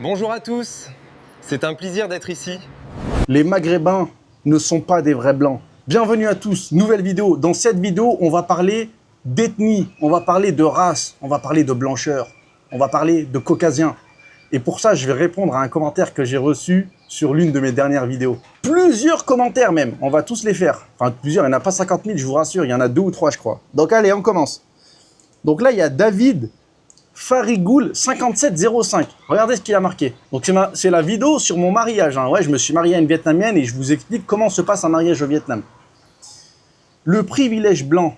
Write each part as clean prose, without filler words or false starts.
Bonjour à tous, c'est un plaisir d'être ici. Les Maghrébins ne sont pas des vrais blancs. Bienvenue à tous, nouvelle vidéo. Dans cette vidéo, on va parler d'ethnie, on va parler de race, on va parler de blancheur, on va parler de caucasien. Et pour ça, je vais répondre à un commentaire que j'ai reçu sur l'une de mes dernières vidéos. Plusieurs commentaires même, on va tous les faire. Enfin, plusieurs, il n'y en a pas 50 000, je vous rassure, il y en a 2 ou 3, je crois. Donc allez, on commence. Donc là, il y a David Farigoul 5705. Regardez ce qu'il a marqué. Donc c'est la vidéo sur mon mariage. Hein. Ouais, je me suis marié à une Vietnamienne et je vous explique comment se passe un mariage au Vietnam. Le privilège blanc.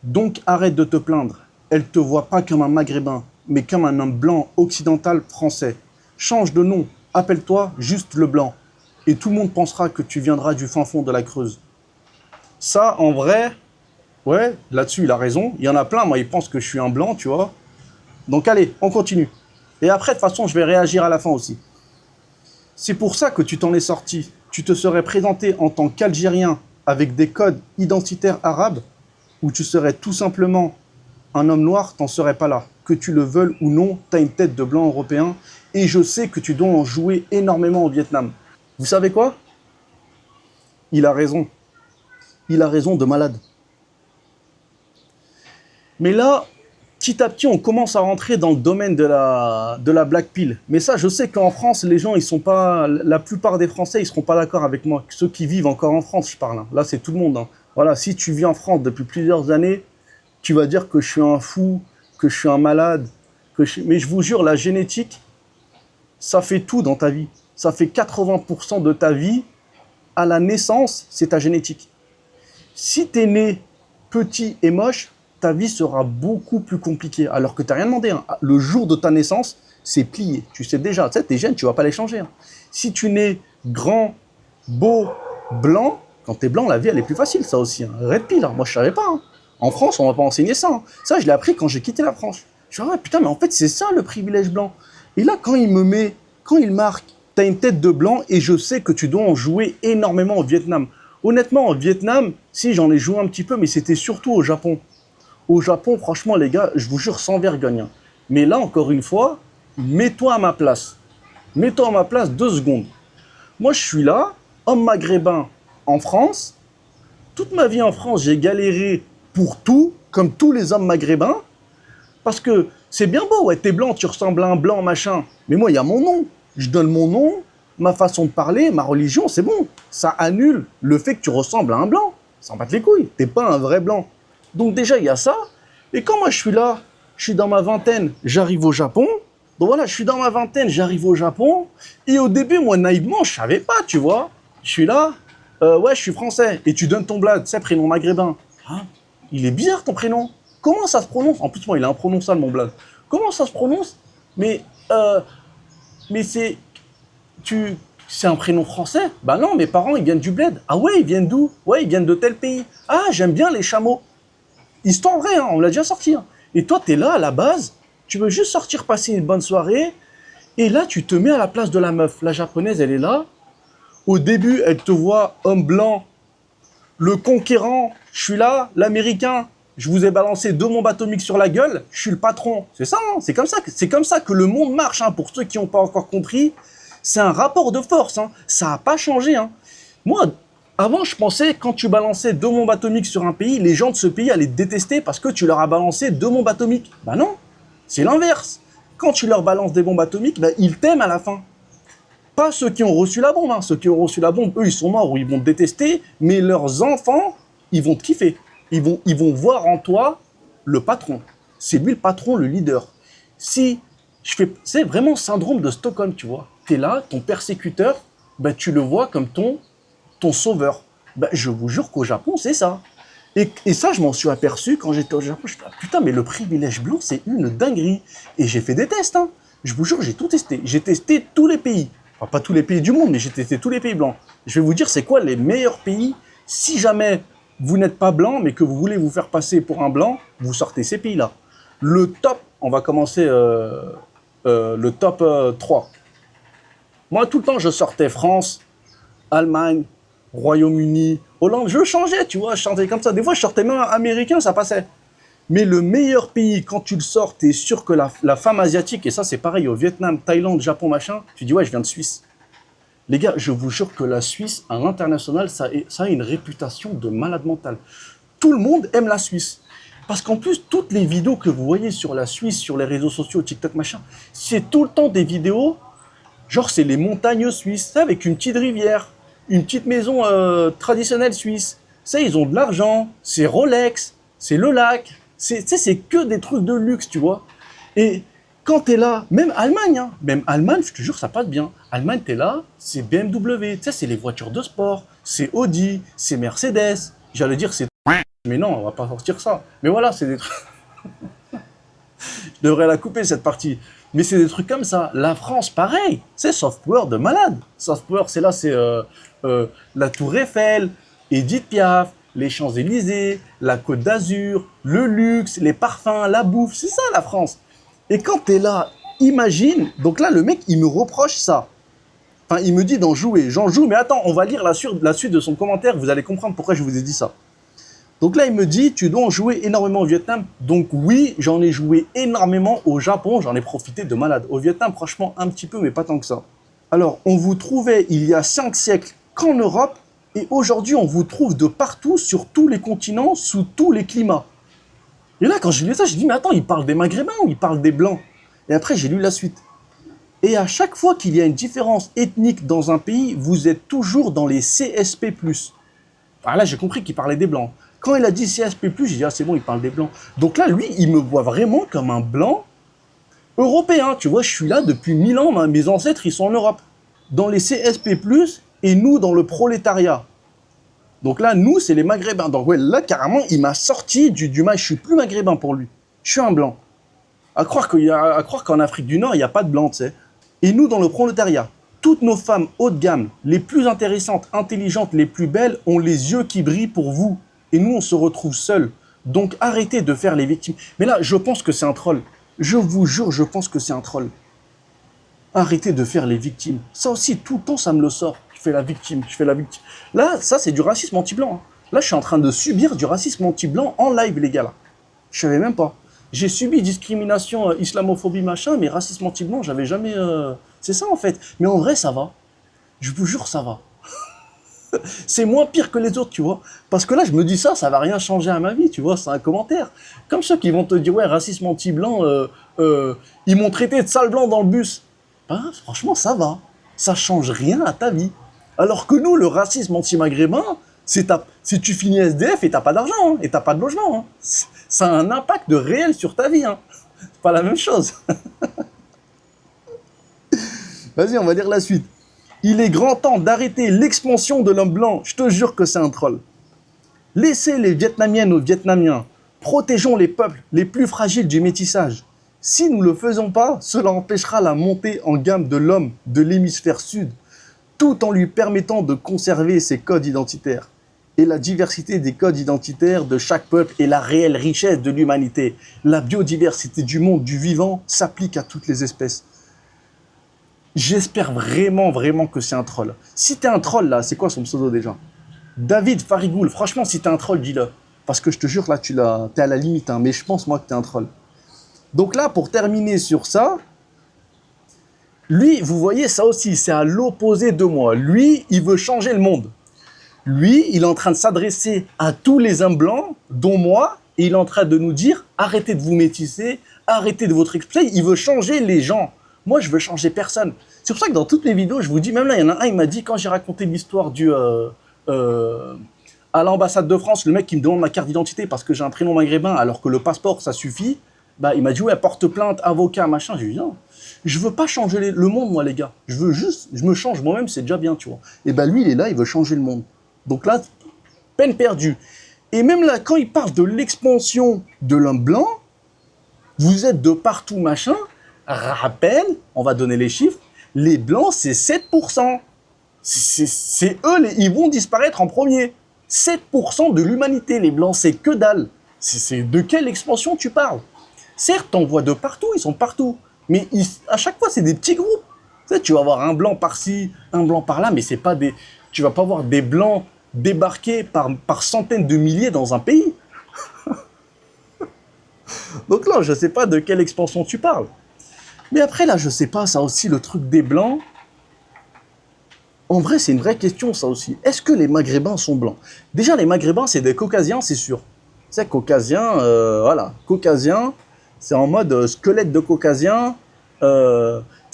Donc arrête de te plaindre. Elle te voit pas comme un Maghrébin, mais comme un homme blanc occidental français. Change de nom. Appelle-toi juste le blanc. Et tout le monde pensera que tu viendras du fin fond de la Creuse. Ça, en vrai, ouais, là-dessus, il a raison. Il y en a plein. Moi, ils pensent que je suis un blanc, tu vois. Donc allez, on continue. Et après, de toute façon, je vais réagir à la fin aussi. C'est pour ça que tu t'en es sorti. Tu te serais présenté en tant qu'Algérien avec des codes identitaires arabes, ou tu serais tout simplement un homme noir, t'en serais pas là. Que tu le veuilles ou non, t'as une tête de blanc européen, et je sais que tu dois en jouer énormément au Vietnam. Vous savez quoi? Il a raison. Il a raison de malade. Mais là, petit à petit, on commence à rentrer dans le domaine de la black pill. Mais ça, je sais qu'en France, les gens, ils sont pas... La plupart des Français, ils seront pas d'accord avec moi. Ceux qui vivent encore en France, je parle. Hein. Là, c'est tout le monde. Hein. Voilà, si tu vis en France depuis plusieurs années, tu vas dire que je suis un fou, que je suis un malade. Mais je vous jure, la génétique, ça fait tout dans ta vie. Ça fait 80% de ta vie. À la naissance, c'est ta génétique. Si tu es né petit et moche, ta vie sera beaucoup plus compliquée, alors que tu n'as rien demandé. Hein. Le jour de ta naissance, c'est plié. Tu sais déjà, tu sais, tes gènes, tu ne vas pas les changer. Hein. Si tu nais grand, beau, blanc, quand tu es blanc, la vie, elle est plus facile, ça aussi. Hein. Red pill, hein. Moi, je ne savais pas. Hein. En France, on ne va pas enseigner ça. Hein. Ça, je l'ai appris quand j'ai quitté la France. Je me dis, ah, putain, mais en fait, c'est ça le privilège blanc. Et là, quand il marque, tu as une tête de blanc et je sais que tu dois en jouer énormément au Vietnam. Honnêtement, au Vietnam, si j'en ai joué un petit peu, mais c'était surtout au Japon. Au Japon, franchement, les gars, je vous jure, sans vergogne. Hein. Mais là, encore une fois, mets-toi à ma place. Mets-toi à ma place 2 secondes. Moi, je suis là, homme maghrébin en France. Toute ma vie en France, j'ai galéré pour tout, comme tous les hommes maghrébins. Parce que c'est bien beau, ouais, t'es blanc, tu ressembles à un blanc, machin. Mais moi, il y a mon nom. Je donne mon nom, ma façon de parler, ma religion, c'est bon. Ça annule le fait que tu ressembles à un blanc. Ça en bat les couilles. T'es pas un vrai blanc. Donc déjà, il y a ça. Et quand moi, je suis là, je suis dans ma vingtaine, j'arrive au Japon. Donc voilà, je suis dans ma vingtaine, j'arrive au Japon. Et au début, moi, naïvement, je savais pas, tu vois. Je suis là, ouais, je suis français. Et tu donnes ton blad, tu sais, prénom maghrébin. Hein, il est bizarre ton prénom. Comment ça se prononce? En plus, moi, il est imprononçable, mon blad. Comment ça se prononce? Mais c'est... C'est un prénom français? Bah non, mes parents, ils viennent du bled. Ah ouais, ils viennent d'où? Ouais, ils viennent de tel pays. Ah, j'aime bien les chameaux. Histoire vraie, hein, on l'a déjà sorti. Hein. Et toi, tu es là, à la base, tu veux juste sortir passer une bonne soirée, et là, tu te mets à la place de la meuf. La japonaise, elle est là. Au début, elle te voit homme blanc, le conquérant, je suis là, l'américain, je vous ai balancé 2 bombes atomiques sur la gueule, je suis le patron. C'est ça, hein, c'est comme ça que le monde marche, hein, pour ceux qui n'ont pas encore compris. C'est un rapport de force, hein. Ça n'a pas changé. Hein. Moi, avant, je pensais, quand tu balançais 2 bombes atomiques sur un pays, les gens de ce pays allaient te détester parce que tu leur as balancé 2 bombes atomiques. Bah non, c'est l'inverse. Quand tu leur balances des bombes atomiques, bah, ils t'aiment à la fin. Pas ceux qui ont reçu la bombe. Hein. Ceux qui ont reçu la bombe, eux, ils sont morts ou ils vont te détester, mais leurs enfants, ils vont te kiffer. Ils vont voir en toi le patron. C'est lui le patron, le leader. C'est vraiment syndrome de Stockholm, tu vois. Tu es là, ton persécuteur, bah, tu le vois comme ton sauveur. Ben, je vous jure qu'au Japon, c'est ça. Et ça, je m'en suis aperçu quand j'étais au Japon. Je me suis dit, putain, mais le privilège blanc, c'est une dinguerie. Et j'ai fait des tests. Hein. Je vous jure, j'ai tout testé. J'ai testé tous les pays. Enfin, pas tous les pays du monde, mais j'ai testé tous les pays blancs. Je vais vous dire, c'est quoi les meilleurs pays. Si jamais vous n'êtes pas blanc, mais que vous voulez vous faire passer pour un blanc, vous sortez ces pays-là. Le top, on va commencer le top 3. Moi, tout le temps, je sortais France, Allemagne, Royaume-Uni, Hollande, je changeais, tu vois, je chantais comme ça. Des fois, je sortais même américain, ça passait. Mais le meilleur pays, quand tu le sors, tu es sûr que la femme asiatique, et ça c'est pareil au Vietnam, Thaïlande, Japon, machin, tu dis ouais, je viens de Suisse. Les gars, je vous jure que la Suisse, à l'international, ça a une réputation de malade mental. Tout le monde aime la Suisse. Parce qu'en plus, toutes les vidéos que vous voyez sur la Suisse, sur les réseaux sociaux, TikTok, machin, c'est tout le temps des vidéos, genre c'est les montagnes suisses, avec une petite rivière, une petite maison traditionnelle suisse. Ça, ils ont de l'argent, c'est Rolex, c'est le lac, c'est que des trucs de luxe, tu vois. Et quand t'es là, même Allemagne, hein, même Allemagne, je te jure, ça passe bien. Allemagne, t'es là, c'est BMW, tu sais, c'est les voitures de sport, c'est Audi, c'est Mercedes. J'allais dire, c'est... Mais non, on va pas sortir ça. Mais voilà, c'est des trucs... Je devrais la couper, cette partie. Mais c'est des trucs comme ça. La France, pareil, c'est soft power de malade. Soft power, c'est là, c'est la Tour Eiffel, Edith Piaf, les Champs-Élysées, la Côte d'Azur, le luxe, les parfums, la bouffe. C'est ça, la France. Et quand t'es là, imagine... Donc là, le mec, il me reproche ça. Enfin, il me dit d'en jouer. J'en joue, mais attends, on va lire la suite de son commentaire. Vous allez comprendre pourquoi je vous ai dit ça. Donc là, il me dit, tu dois en jouer énormément au Vietnam. Donc oui, j'en ai joué énormément au Japon. J'en ai profité de malade. Au Vietnam, franchement, un petit peu, mais pas tant que ça. Alors, on vous trouvait il y a 5 siècles qu'en Europe. Et aujourd'hui, on vous trouve de partout, sur tous les continents, sous tous les climats. Et là, quand j'ai lu ça, j'ai dit, mais attends, il parle des Maghrébins ou il parle des Blancs? Et après, j'ai lu la suite. Et à chaque fois qu'il y a une différence ethnique dans un pays, vous êtes toujours dans les CSP+. Alors là, j'ai compris qu'il parlait des Blancs. Quand il a dit CSP+, j'ai dit, ah, c'est bon, il parle des Blancs. Donc là, lui, il me voit vraiment comme un Blanc européen. Tu vois, je suis là depuis 1000 ans, mes ancêtres, ils sont en Europe. Dans les CSP+, et nous, dans le prolétariat. Donc là, nous, c'est les Maghrébins. Donc ouais, là, carrément, il m'a sorti du mal. Je suis plus Maghrébin pour lui. Je suis un Blanc. À croire qu'en Afrique du Nord, il n'y a pas de Blancs, tu sais. Et nous, dans le prolétariat, toutes nos femmes haut de gamme, les plus intéressantes, intelligentes, les plus belles, ont les yeux qui brillent pour vous. Et nous, on se retrouve seuls. Donc arrêtez de faire les victimes. Mais là, je pense que c'est un troll. Je vous jure, je pense que c'est un troll. Arrêtez de faire les victimes. Ça aussi, tout le temps, ça me le sort. Je fais la victime, je fais la victime. Là, ça, c'est du racisme anti-blanc. Hein. Là, je suis en train de subir du racisme anti-blanc en live, les gars, là. Je savais même pas. J'ai subi discrimination, islamophobie, machin, mais racisme anti-blanc, j'avais jamais... C'est ça, en fait. Mais en vrai, ça va. Je vous jure, ça va. C'est moins pire que les autres, tu vois. Parce que là, je me dis ça, ça va rien changer à ma vie, tu vois. C'est un commentaire. Comme ceux qui vont te dire, ouais, racisme anti-blanc, ils m'ont traité de sale blanc dans le bus. Ben, franchement, ça va. Ça change rien à ta vie. Alors que nous, le racisme anti-maghrébin, si tu finis SDF et t'as pas d'argent, hein, et t'as pas de logement, hein. Ça a un impact réel sur ta vie. Hein. C'est pas la même chose. Vas-y, on va lire la suite. Il est grand temps d'arrêter l'expansion de l'homme blanc. Je te jure que c'est un troll. Laissez les Vietnamiennes aux Vietnamiens. Protégeons les peuples les plus fragiles du métissage. Si nous ne le faisons pas, cela empêchera la montée en gamme de l'homme de l'hémisphère sud, tout en lui permettant de conserver ses codes identitaires. Et la diversité des codes identitaires de chaque peuple est la réelle richesse de l'humanité. La biodiversité du monde du vivant s'applique à toutes les espèces. J'espère vraiment, vraiment que c'est un troll. Si t'es un troll, là, c'est quoi son pseudo déjà? David Farigoul. Franchement, si t'es un troll, dis-le. Parce que je te jure, là, t'es à la limite, hein, mais je pense, moi, que t'es un troll. Donc là, pour terminer sur ça, lui, vous voyez, ça aussi, c'est à l'opposé de moi. Lui, il veut changer le monde. Lui, il est en train de s'adresser à tous les hommes blancs, dont moi, et il est en train de nous dire, arrêtez de vous métisser, arrêtez de votre exprès. Il veut changer les gens. Moi, je veux changer personne. C'est pour ça que dans toutes mes vidéos, je vous dis, même là, il y en a un, il m'a dit, quand j'ai raconté l'histoire à l'ambassade de France, le mec qui me demande ma carte d'identité parce que j'ai un prénom maghrébin alors que le passeport, ça suffit, bah, il m'a dit, ouais, porte plainte, avocat, machin. J'ai dit, non, je veux pas changer le monde, moi, les gars. Je veux juste, je me change moi-même, c'est déjà bien, tu vois. Et bah, lui, il est là, il veut changer le monde. Donc là, peine perdue. Et même là, quand il parle de l'expansion de l'homme blanc, vous êtes de partout, machin. Rappel, on va donner les chiffres, les blancs, c'est 7%. C'est eux, ils vont disparaître en premier. 7% de l'humanité, les blancs, c'est que dalle. C'est de quelle expansion tu parles? Certes, t'en vois de partout, ils sont partout. Mais à chaque fois, c'est des petits groupes. Tu sais, tu vas avoir un blanc par-ci, un blanc par-là, mais c'est pas des... Tu vas pas voir des blancs débarquer par centaines de milliers dans un pays. Donc là, je sais pas de quelle expansion tu parles. Mais après, là, je sais pas, ça aussi, le truc des Blancs. En vrai, c'est une vraie question, ça aussi. Est-ce que les Maghrébins sont blancs? Déjà, les Maghrébins, c'est des Caucasiens, c'est sûr. C'est Caucasien, voilà. Caucasien, c'est en mode squelette de Caucasien. Tu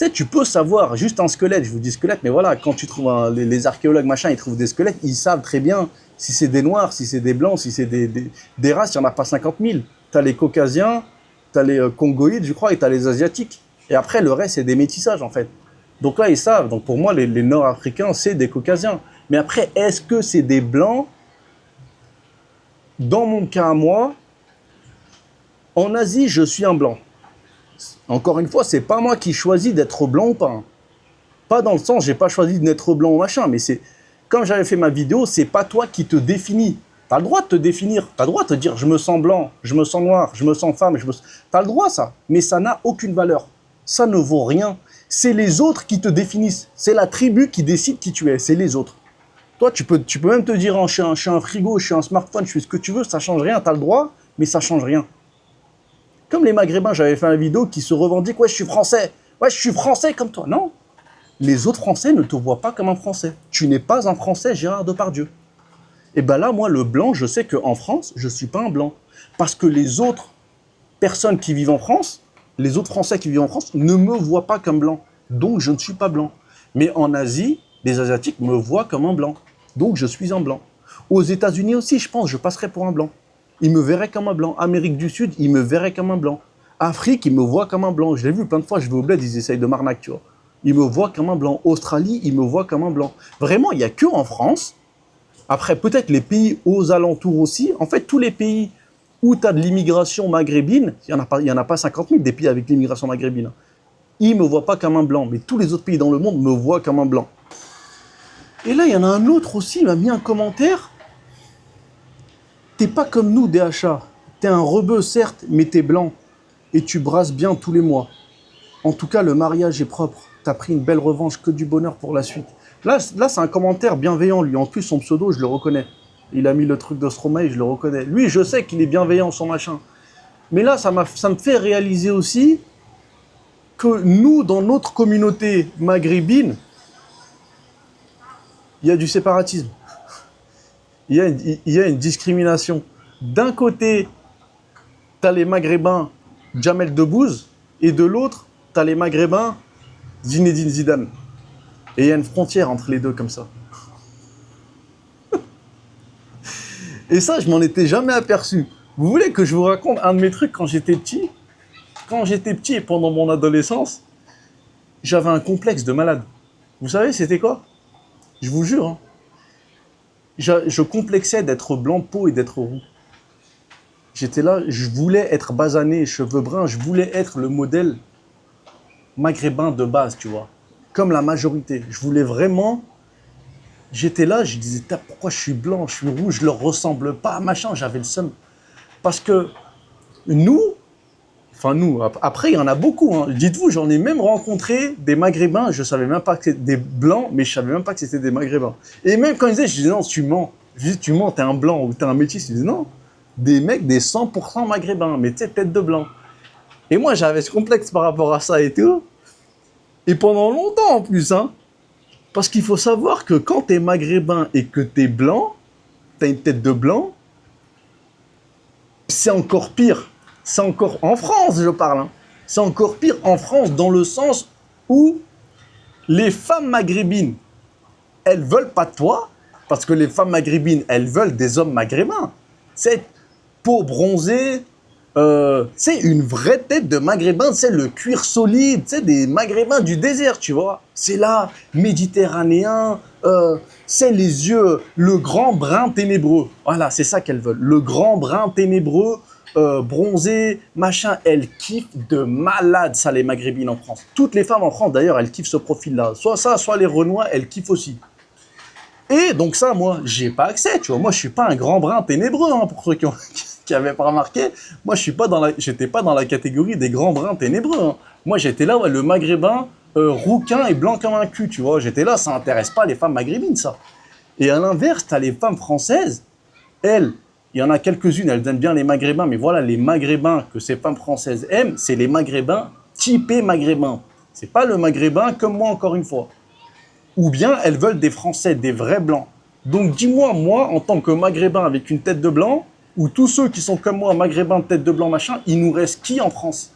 sais, tu peux savoir, juste un squelette, je vous dis squelette, mais voilà, quand tu trouves les archéologues, machin, ils trouvent des squelettes, ils savent très bien si c'est des Noirs, si c'est des Blancs, si c'est des races, il n'y en a pas 50 000. Tu as les Caucasiens, tu as les Congoïdes, je crois, et tu as les Asiatiques. Et après, le reste, c'est des métissages, en fait. Donc là, ils savent. Donc pour moi, les Nord-Africains, c'est des Caucasiens. Mais après, est-ce que c'est des Blancs? Dans mon cas à moi, en Asie, je suis un Blanc. Encore une fois, c'est pas moi qui choisis d'être blanc ou pas. Hein. Pas dans le sens, j'ai pas choisi d'être blanc ou machin, mais c'est comme j'avais fait ma vidéo, c'est pas toi qui te définis. T'as le droit de te définir, t'as le droit de te dire je me sens blanc, je me sens noir, je me sens femme, t'as le droit ça, mais ça n'a aucune valeur. Ça ne vaut rien. C'est les autres qui te définissent. C'est la tribu qui décide qui tu es, c'est les autres. Toi, tu peux même te dire je suis un frigo, je suis un smartphone, je fais ce que tu veux, ça change rien, t'as le droit, mais ça change rien. Comme les Maghrébins, j'avais fait une vidéo qui se revendique, ouais, je suis français. Ouais, je suis français comme toi. Non, les autres Français ne te voient pas comme un Français. Tu n'es pas un Français, Gérard Depardieu. Et bien là, moi, le blanc, je sais qu'en France, je ne suis pas un blanc. Parce que les autres personnes qui vivent en France, les autres Français qui vivent en France, ne me voient pas comme blanc. Donc, je ne suis pas blanc. Mais en Asie, les Asiatiques me voient comme un blanc. Donc, je suis un blanc. Aux États-Unis aussi, je pense, je passerai pour un blanc. Ils me verraient comme un blanc. Amérique du Sud, ils me verraient comme un blanc. Afrique, ils me voient comme un blanc. Je l'ai vu plein de fois, je vais au bled, ils essayent de m'arnaquer, tu vois. Ils me voient comme un blanc. Australie, ils me voient comme un blanc. Vraiment, il n'y a que en France. Après, peut-être les pays aux alentours aussi. En fait, tous les pays où tu as de l'immigration maghrébine, il n'y en a pas 50 000 des pays avec l'immigration maghrébine. Ils ne me voient pas comme un blanc. Mais tous les autres pays dans le monde me voient comme un blanc. Et là, il y en a un autre aussi, il m'a mis un commentaire. T'es pas comme nous, DHA. T'es un rebeu, certes, mais t'es blanc. Et tu brasses bien tous les mois. En tout cas, le mariage est propre. T'as pris une belle revanche, que du bonheur pour la suite. Là c'est un commentaire bienveillant, lui. En plus, son pseudo, je le reconnais. Il a mis le truc de Stromae, je le reconnais. Lui, je sais qu'il est bienveillant, son machin. Mais là, ça me fait réaliser aussi que nous, dans notre communauté maghrébine, il y a du séparatisme. Il y a une discrimination. D'un côté, tu as les Maghrébins Jamel Debbouze, et de l'autre, tu as les Maghrébins Zinedine Zidane. Et il y a une frontière entre les deux comme ça. Et ça, je m'en étais jamais aperçu. Vous voulez que je vous raconte un de mes trucs quand j'étais petit? Quand j'étais petit et pendant mon adolescence, j'avais un complexe de malade. Vous savez, c'était quoi? Je vous jure, hein. Je complexais d'être blanc de peau et d'être roux. J'étais là, je voulais être basané, cheveux bruns, je voulais être le modèle maghrébin de base, tu vois. Comme la majorité. Je voulais vraiment... J'étais là, je disais, pourquoi je suis blanc, je suis roux, je leur ressemble pas, machin, j'avais le seum. Parce que nous, après il y en a beaucoup, hein. Dites-vous, j'en ai même rencontré des maghrébins, je savais même pas que c'était des blancs, mais je savais même pas que c'était des maghrébins. Et même quand ils disaient, je disais, non, tu mens. Je disais, tu mens, t'es un blanc ou t'es un métis. Ils disaient, non, des mecs, des 100% maghrébins, mais tu sais, tête de blanc. Et moi, j'avais ce complexe par rapport à ça et tout. Et pendant longtemps en plus, hein. Parce qu'il faut savoir que quand t'es maghrébin et que t'es blanc, t'as une tête de blanc, c'est encore pire. C'est encore en France, je parle. Hein. C'est encore pire en France dans le sens où les femmes maghrébines, elles veulent pas de toi parce que les femmes maghrébines, elles veulent des hommes maghrébins. C'est peau bronzée, c'est une vraie tête de maghrébin, c'est le cuir solide, c'est des maghrébins du désert, tu vois. C'est là, méditerranéen, c'est les yeux, le grand brun ténébreux. Voilà, c'est ça qu'elles veulent. Le grand brun ténébreux, bronzé, machin, elles kiffent de malade, ça, les maghrébines en France. Toutes les femmes en France, d'ailleurs, elles kiffent ce profil-là. Soit ça, soit les Renois, elles kiffent aussi. Et donc ça, moi, j'ai pas accès, tu vois. Moi, je suis pas un grand brun ténébreux, hein, pour ceux qui avaient pas remarqué. Moi, j'étais pas dans la catégorie des grands bruns ténébreux. Hein. Moi, j'étais là, ouais, le maghrébin rouquin et blanc comme un cul, tu vois. J'étais là, ça intéresse pas les femmes maghrébines, ça. Et à l'inverse, t'as les femmes françaises, elles, Il y en a quelques-unes, elles aiment bien les Maghrébins, mais voilà, les Maghrébins que ces femmes françaises aiment, c'est les Maghrébins typés Maghrébins. C'est pas le Maghrébin comme moi, encore une fois. Ou bien elles veulent des Français, des vrais Blancs. Donc dis-moi, moi, en tant que Maghrébin avec une tête de blanc, ou tous ceux qui sont comme moi, Maghrébins, tête de blanc, machin, il nous reste qui en France?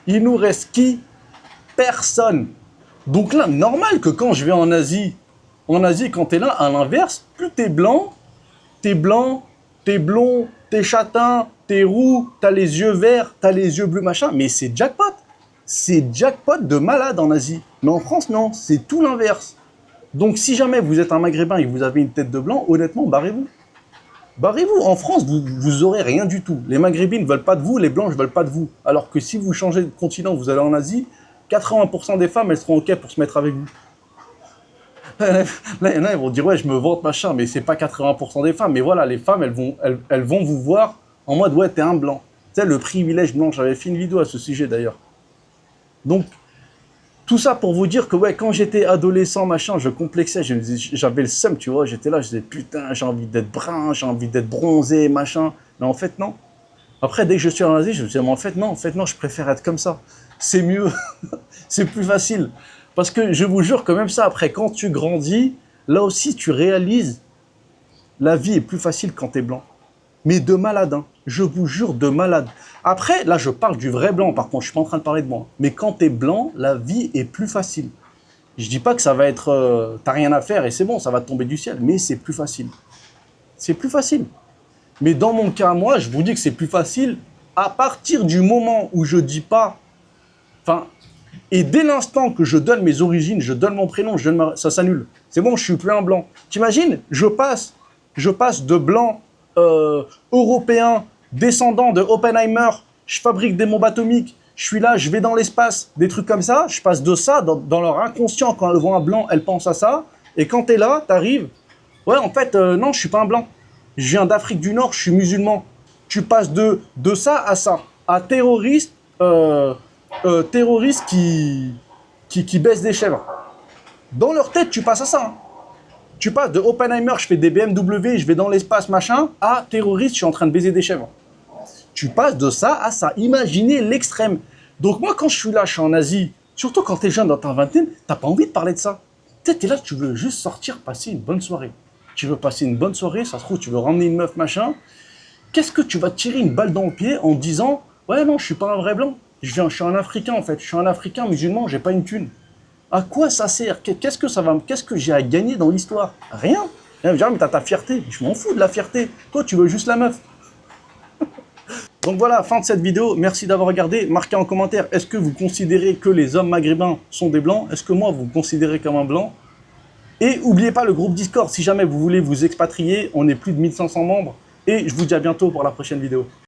Il nous reste qui? Personne. Donc là, normal que quand je vais en Asie, quand t'es là, à l'inverse, plus t'es blanc, t'es blond, t'es châtain, t'es roux, t'as les yeux verts, t'as les yeux bleus, machin, mais c'est jackpot. C'est jackpot de malade en Asie. Mais en France, non, c'est tout l'inverse. Donc si jamais vous êtes un Maghrébin et que vous avez une tête de blanc, honnêtement, barrez-vous. Barrez-vous. En France, vous aurez rien du tout. Les Maghrébins ne veulent pas de vous, les Blancs ne veulent pas de vous. Alors que si vous changez de continent, vous allez en Asie, 80% des femmes, elles seront OK pour se mettre avec vous. Là, il y en a, ils vont dire, ouais, je me vante, machin, mais c'est pas 80% des femmes. Mais voilà, les femmes, elles vont vous voir en mode, ouais, t'es un blanc. Tu sais, le privilège blanc, j'avais fait une vidéo à ce sujet d'ailleurs. Donc, tout ça pour vous dire que, ouais, quand j'étais adolescent, machin, je complexais, j'avais le seum, tu vois, j'étais là, je disais, putain, j'ai envie d'être brun, j'ai envie d'être bronzé, machin. Mais en fait, non. Après, dès que je suis en Asie, je me disais, mais en fait, non, je préfère être comme ça. C'est mieux, c'est plus facile. Parce que je vous jure que même ça, après, quand tu grandis, là aussi, tu réalises, la vie est plus facile quand t'es blanc. Mais de malade, hein. Je vous jure, de malade. Après, là, je parle du vrai blanc, par contre, je suis pas en train de parler de moi. Mais quand t'es blanc, la vie est plus facile. Je dis pas que ça va être, t'as rien à faire et c'est bon, ça va te tomber du ciel, mais c'est plus facile. C'est plus facile. Mais dans mon cas, moi, je vous dis que c'est plus facile à partir du moment où je dis pas, enfin, et dès l'instant que je donne mes origines, je donne mon prénom, ça s'annule. C'est bon, je suis plus un blanc. T'imagines, je passe de blanc européen, descendant de Oppenheimer, je fabrique des bombes atomiques, je suis là, je vais dans l'espace, des trucs comme ça, je passe de ça, dans leur inconscient, quand elles voient un blanc, elles pensent à ça, et quand t'es là, t'arrives, ouais, en fait, non, je suis pas un blanc. Je viens d'Afrique du Nord, je suis musulman. Tu passes de ça, à terroriste, terroriste qui baisse des chèvres. Dans leur tête, tu passes à ça. Hein. Tu passes de Oppenheimer, je fais des BMW, je vais dans l'espace, machin, à terroriste, je suis en train de baiser des chèvres. Tu passes de ça à ça. Imaginez l'extrême. Donc moi, quand je suis là, je suis en Asie, surtout quand t'es jeune dans ta vingtaine, t'as pas envie de parler de ça. Tu sais, t'es là, tu veux juste sortir, passer une bonne soirée. Tu veux passer une bonne soirée, ça se trouve, tu veux ramener une meuf, machin. Qu'est-ce que tu vas te tirer une balle dans le pied en disant, ouais, non, je suis pas un vrai blanc. Je suis un Africain, en fait. Je suis un Africain musulman, j'ai pas une thune. À quoi ça sert? Qu'est-ce que j'ai à gagner dans l'histoire? Rien. Mais t'as ta fierté. Je m'en fous de la fierté. Toi, tu veux juste la meuf. Donc voilà, fin de cette vidéo. Merci d'avoir regardé. Marquez en commentaire, est-ce que vous considérez que les hommes maghrébins sont des blancs? Est-ce que moi, vous me considérez comme un blanc? Et n'oubliez pas le groupe Discord. Si jamais vous voulez vous expatrier, on est plus de 1500 membres. Et je vous dis à bientôt pour la prochaine vidéo.